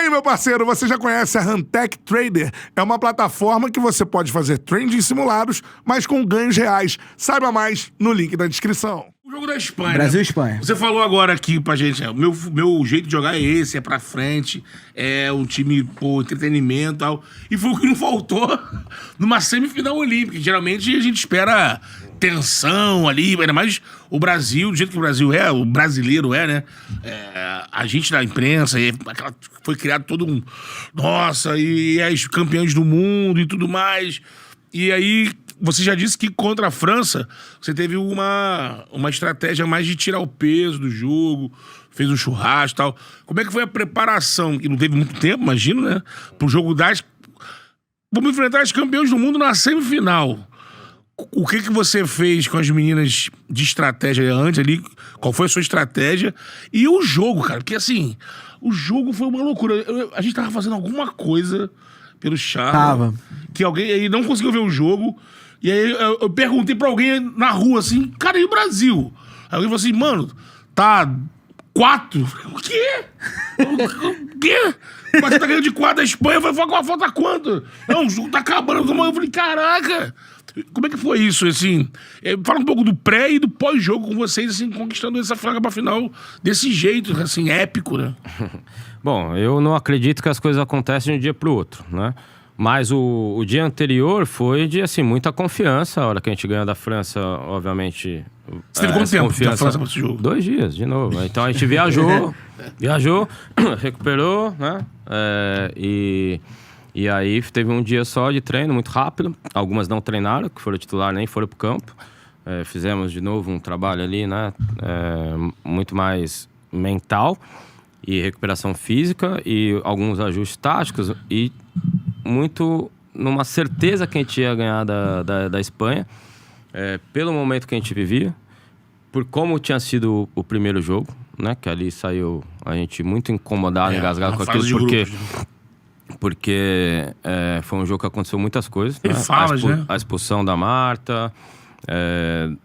aí, meu parceiro, você já conhece a Huntech Trader? É uma plataforma que você pode fazer trading simulados, mas com ganhos reais. Saiba mais no link da descrição. O jogo da Espanha. Brasil e né? Espanha. Você falou agora aqui pra gente, o meu jeito de jogar é esse, é pra frente, é um time, pô, entretenimento e tal. E foi o que não faltou numa semifinal olímpica. Geralmente a gente espera tensão ali, ainda mais o Brasil, do jeito que o Brasil é, o brasileiro é, né? A gente da imprensa, foi criado todo um... Nossa, e as campeãs do mundo e tudo mais. E aí... Você já disse que contra a França você teve uma estratégia mais de tirar o peso do jogo, fez um churrasco e tal. Como é que foi a preparação? Que não teve muito tempo, imagino, né? Pro jogo das... Vamos enfrentar as campeãs do mundo na semifinal. O que você fez com as meninas de estratégia antes ali? Qual foi a sua estratégia? E o jogo, cara, porque assim, o jogo foi uma loucura. A gente tava fazendo alguma coisa pelo chat. Tava. Que alguém aí não conseguiu ver o jogo. E aí eu perguntei pra alguém na rua assim, cara, e o Brasil? Aí alguém falou assim, mano, tá 4? O quê? O quê? Mas você tá ganhando de 4 da Espanha, falta quanto? Não, o jogo tá acabando. Eu falei, caraca! Como é que foi isso, assim? Fala um pouco do pré e do pós-jogo com vocês, assim, conquistando essa flaga pra final desse jeito, assim, épico, né? Bom, eu não acredito que as coisas acontecem de um dia pro outro, né? Mas o dia anterior foi de, assim, muita confiança. A hora que a gente ganhou da França, obviamente... Você teve quanto tempo da França pra esse jogo? 2 dias, de novo. Então a gente viajou, recuperou, né? E aí teve um dia só de treino, muito rápido. Algumas não treinaram, que foram titular, nem foram pro campo. Fizemos de novo um trabalho ali, né? Muito mais mental e recuperação física e alguns ajustes táticos e muito numa certeza que a gente ia ganhar da Espanha, pelo momento que a gente vivia, por como tinha sido o primeiro jogo, né? Que ali saiu a gente muito incomodado, engasgado com aquilo, porque foi um jogo que aconteceu muitas coisas. Né? A expulsão da Marta,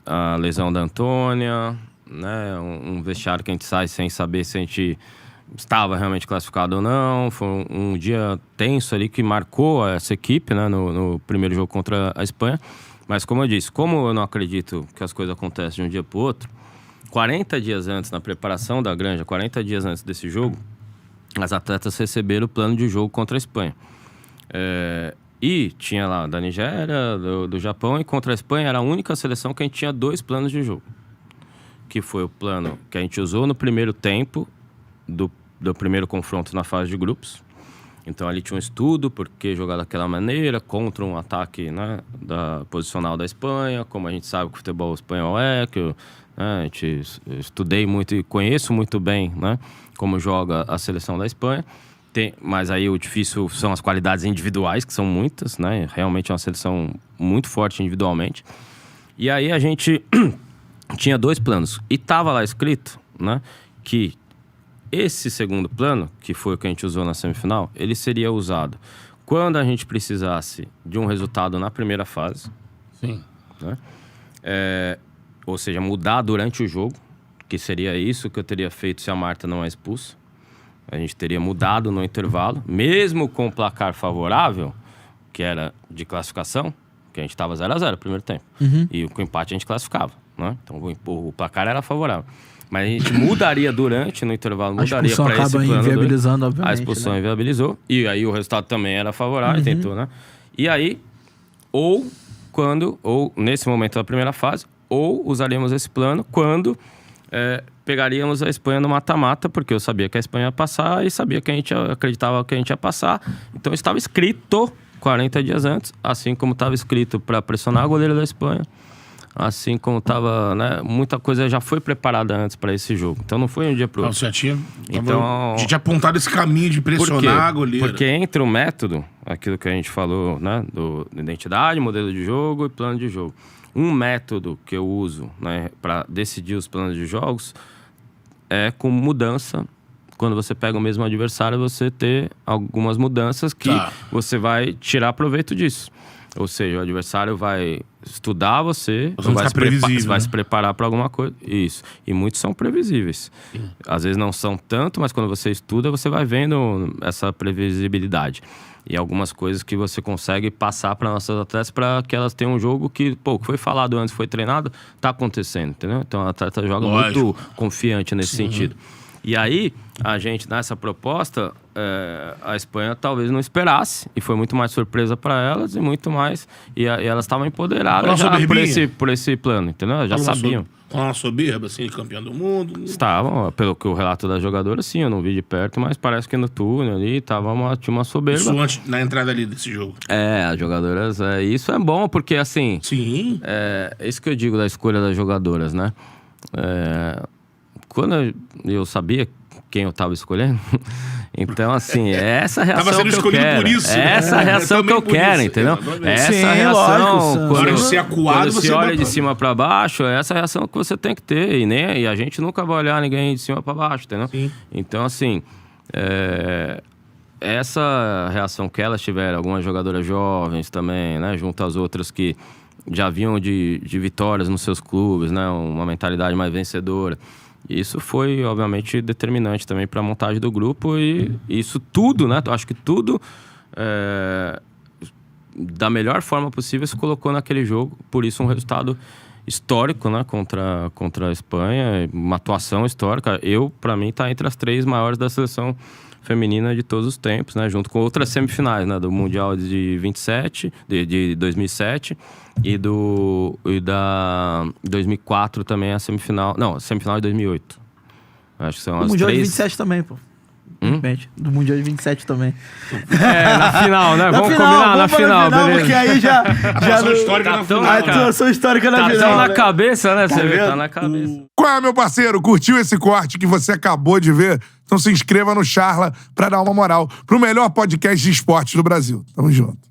a lesão da Antônia, né? Um vestiário que a gente sai sem saber se a gente estava realmente classificado ou não. Foi um dia tenso ali que marcou essa equipe, né, no primeiro jogo contra a Espanha. Mas como eu disse, como eu não acredito que as coisas acontecem de um dia para o outro, 40 dias antes, na preparação da Granja, 40 dias antes desse jogo, as atletas receberam o plano de jogo contra a Espanha. E tinha lá da Nigéria, do Japão, e contra a Espanha era a única seleção que a gente tinha 2 planos de jogo. Que foi o plano que a gente usou no primeiro tempo do primeiro confronto na fase de grupos. Então ali tinha um estudo, porque jogar daquela maneira, contra um ataque, né, posicional da Espanha, como a gente sabe que o futebol espanhol a gente estudei muito e conheço muito bem, né, como joga a seleção da Espanha. Mas aí o difícil são as qualidades individuais, que são muitas, né, realmente é uma seleção muito forte individualmente. E aí a gente tinha 2 planos, e estava lá escrito, né, que esse segundo plano, que foi o que a gente usou na semifinal, ele seria usado quando a gente precisasse de um resultado na primeira fase. Sim. Né? Ou seja, mudar durante o jogo, que seria isso que eu teria feito se a Marta não é expulsa. A gente teria mudado no intervalo, mesmo com o placar favorável, que era de classificação, que a gente estava 0-0 no primeiro tempo. E com o empate a gente classificava. Né? Então o placar era favorável. Mas a gente mudaria durante, no intervalo, mudaria para esse plano. A expulsão acaba inviabilizando, obviamente. A expulsão inviabilizou. E aí o resultado também era favorável, tentou, né? E aí, ou nesse momento da primeira fase, ou usaríamos esse plano quando pegaríamos a Espanha no mata-mata, porque eu sabia que a Espanha ia passar e sabia que a gente acreditava que a gente ia passar. Então estava escrito 40 dias antes, assim como estava escrito para pressionar a goleira da Espanha. Assim como estava, né? Muita coisa já foi preparada antes para esse jogo. Então não foi um dia pro outro. Você já tinha, a gente tinha apontado esse caminho de pressionar a goleira. Porque entre o método, aquilo que a gente falou, né? Do identidade, modelo de jogo e plano de jogo. Um método que eu uso, né, para decidir os planos de jogos é com mudança. Quando você pega o mesmo adversário, você ter algumas mudanças que você vai tirar proveito disso. Ou seja, o adversário vai estudar você, vai se preparar para alguma coisa. Isso. E muitos são previsíveis. Às vezes não são tanto, mas quando você estuda, você vai vendo essa previsibilidade. E algumas coisas que você consegue passar para nossas atletas para que elas tenham um jogo que, pô, foi falado antes, foi treinado, tá acontecendo, entendeu? Então a atleta joga muito confiante nesse sentido. E aí, a gente, nessa proposta, a Espanha talvez não esperasse, e foi muito mais surpresa para elas, e muito mais... E elas estavam empoderadas já por esse plano, entendeu? Já sabiam. Com uma soberba, assim, de campeão do mundo. Estavam, pelo que o relato da jogadora, sim, eu não vi de perto, mas parece que no túnel ali tinha uma soberba. Isso antes, na entrada ali desse jogo. As jogadoras... isso é bom, porque assim... Sim. É isso que eu digo da escolha das jogadoras, né? Quando eu sabia quem eu tava escolhendo, então, assim, é essa reação que eu quero. Por isso, essa reação que eu quero, entendeu? Essa reação, quando você olha de cima pra baixo, é essa reação que você tem que ter. E a gente nunca vai olhar ninguém de cima pra baixo, entendeu? Sim. Então, assim, essa reação que elas tiveram, algumas jogadoras jovens também, né? Junto às outras que já vinham de vitórias nos seus clubes, né? Uma mentalidade mais vencedora. Isso foi, obviamente, determinante também para a montagem do grupo e isso tudo, né? Eu acho que tudo, da melhor forma possível, se colocou naquele jogo. Por isso, um resultado histórico, né? Contra a Espanha, uma atuação histórica. Para mim, tá entre as 3 maiores da seleção feminina de todos os tempos, né? Junto com outras semifinais, né? Do Mundial de 2007 e da 2004 também a semifinal. Não, a semifinal de 2008. Acho que são as 3. O Mundial de 27 também, pô. Do Mundial de 27 também. Na final, né? Vamos combinar na final, beleza. Porque aí já a atuação histórica na final. Tá na cabeça, né? Você vê, tá na cabeça. Qual é, meu parceiro? Curtiu esse corte que você acabou de ver? Então se inscreva no Charla pra dar uma moral pro melhor podcast de esportes do Brasil. Tamo junto.